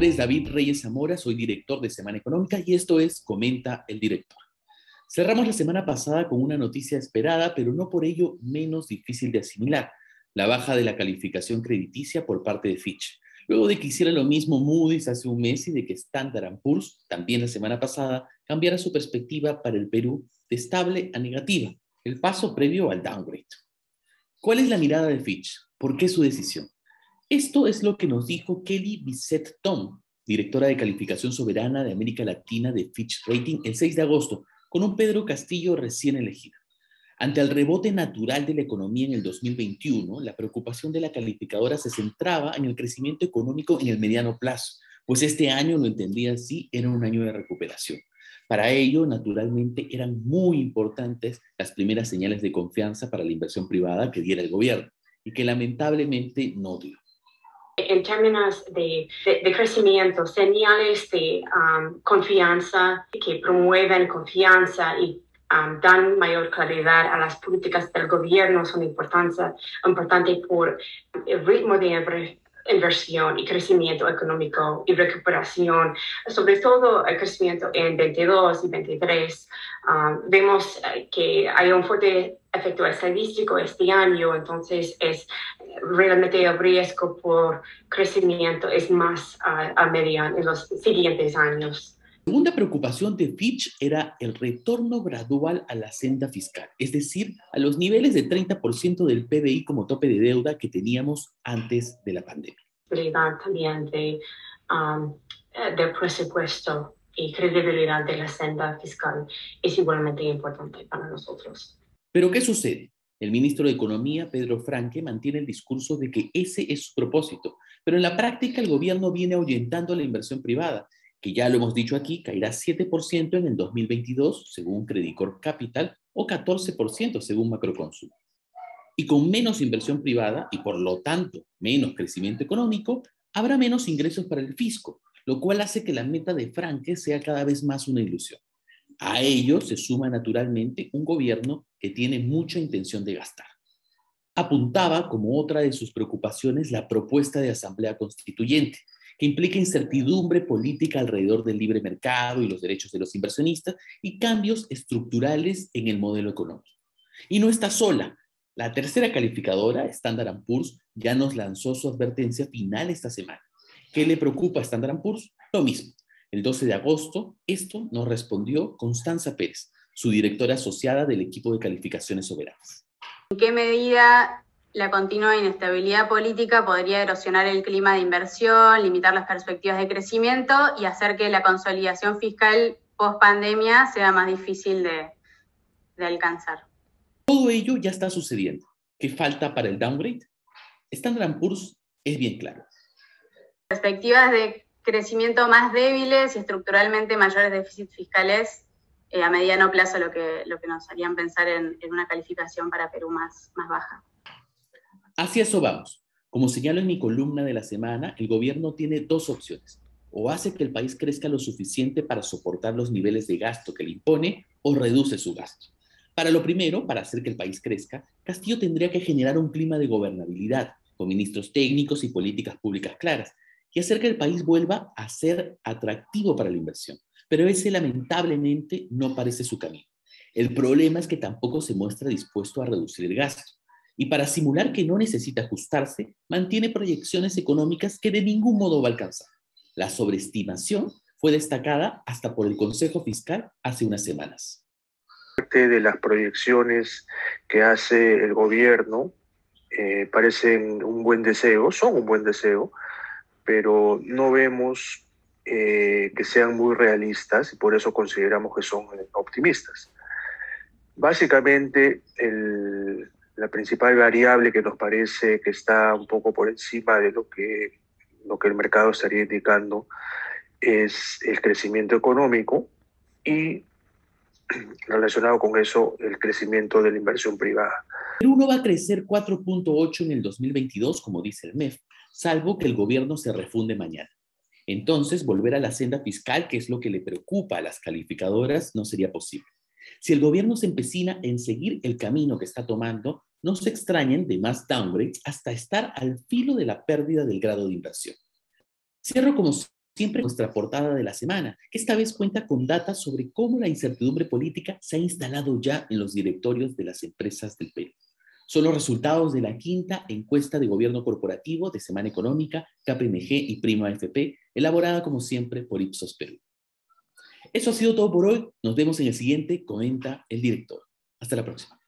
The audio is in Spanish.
nombre es David Reyes Zamora, soy director de Semana Económica y esto es Comenta el Director. Cerramos la semana pasada con una noticia esperada, pero no por ello menos difícil de asimilar: la baja de la calificación crediticia por parte de Fitch. Luego de que hiciera lo mismo Moody's hace un mes y de que Standard & Poor's, también la semana pasada, cambiara su perspectiva para el Perú de estable a negativa, el paso previo al downgrade. ¿Cuál es la mirada de Fitch? ¿Por qué su decisión? Esto es lo que nos dijo Kelly Bisset-Tom, directora de calificación soberana de América Latina de Fitch Rating, el 6 de agosto, con un Pedro Castillo recién elegido. Ante el rebote natural de la economía en el 2021, la preocupación de la calificadora se centraba en el crecimiento económico en el mediano plazo, pues este año, lo entendía así, era un año de recuperación. Para ello, naturalmente, eran muy importantes las primeras señales de confianza para la inversión privada que diera el gobierno, y que lamentablemente no dio. En términos de crecimiento, señales de confianza que promueven confianza y dan mayor claridad a las políticas del gobierno son importantes por el ritmo de inversión y crecimiento económico y recuperación, sobre todo el crecimiento en 22 y 23. Vemos que hay un fuerte efecto estadístico este año, entonces es realmente el riesgo por crecimiento es más a mediano en los siguientes años. La segunda preocupación de Fitch era el retorno gradual a la senda fiscal, es decir, a los niveles de 30% del PBI como tope de deuda que teníamos antes de la pandemia. También del presupuesto y credibilidad de la senda fiscal es igualmente importante para nosotros. Pero ¿qué sucede? El ministro de Economía, Pedro Franque, mantiene el discurso de que ese es su propósito, pero en la práctica el gobierno viene ahuyentando la inversión privada, que ya lo hemos dicho aquí, caerá 7% en el 2022, según Credicorp Capital, o 14% según Macroconsul. Y con menos inversión privada, y por lo tanto menos crecimiento económico, habrá menos ingresos para el fisco, lo cual hace que la meta de Franque sea cada vez más una ilusión. A ello se suma naturalmente un gobierno que tiene mucha intención de gastar. Apuntaba como otra de sus preocupaciones la propuesta de asamblea constituyente, que implica incertidumbre política alrededor del libre mercado y los derechos de los inversionistas y cambios estructurales en el modelo económico. Y no está sola. La tercera calificadora, Standard & Poor's, ya nos lanzó su advertencia final esta semana. ¿Qué le preocupa a Standard & Poor's? Lo mismo. El 12 de agosto, esto nos respondió Constanza Pérez, su directora asociada del equipo de calificaciones soberanas. ¿En qué medida la continua inestabilidad política podría erosionar el clima de inversión, limitar las perspectivas de crecimiento y hacer que la consolidación fiscal post-pandemia sea más difícil de alcanzar? Todo ello ya está sucediendo. ¿Qué falta para el downgrade? Standard & Poor's es bien claro. Perspectivas de crecimiento más débiles y estructuralmente mayores déficits fiscales a mediano plazo, lo que nos harían pensar en una calificación para Perú más baja. Hacia eso vamos. Como señalo en mi columna de la semana, el gobierno tiene dos opciones: o hace que el país crezca lo suficiente para soportar los niveles de gasto que le impone, o reduce su gasto. Para lo primero, para hacer que el país crezca, Castillo tendría que generar un clima de gobernabilidad, con ministros técnicos y políticas públicas claras, y hacer que el país vuelva a ser atractivo para la inversión. Pero ese lamentablemente no parece su camino. El problema es que tampoco se muestra dispuesto a reducir el gasto. Y para simular que no necesita ajustarse, mantiene proyecciones económicas que de ningún modo va a alcanzar. La sobreestimación fue destacada hasta por el Consejo Fiscal hace unas semanas. Parte de las proyecciones que hace el gobierno parecen un buen deseo, son un buen deseo, pero no vemos que sean muy realistas y por eso consideramos que son optimistas. Básicamente, la principal variable que nos parece que está un poco por encima de lo que el mercado estaría indicando es el crecimiento económico y, relacionado con eso, el crecimiento de la inversión privada. Perú no va a crecer 4.8 en el 2022, como dice el MEF, salvo que el gobierno se refunde mañana. Entonces, volver a la senda fiscal, que es lo que le preocupa a las calificadoras, no sería posible. Si el gobierno se empecina en seguir el camino que está tomando, no se extrañen de más downgrades hasta estar al filo de la pérdida del grado de inversión. Cierro como siempre, nuestra portada de la semana, que esta vez cuenta con datos sobre cómo la incertidumbre política se ha instalado ya en los directorios de las empresas del Perú. Son los resultados de la quinta encuesta de gobierno corporativo de Semana Económica, KPMG y Prima AFP, elaborada como siempre por Ipsos Perú. Eso ha sido todo por hoy. Nos vemos en el siguiente, comenta el director. Hasta la próxima.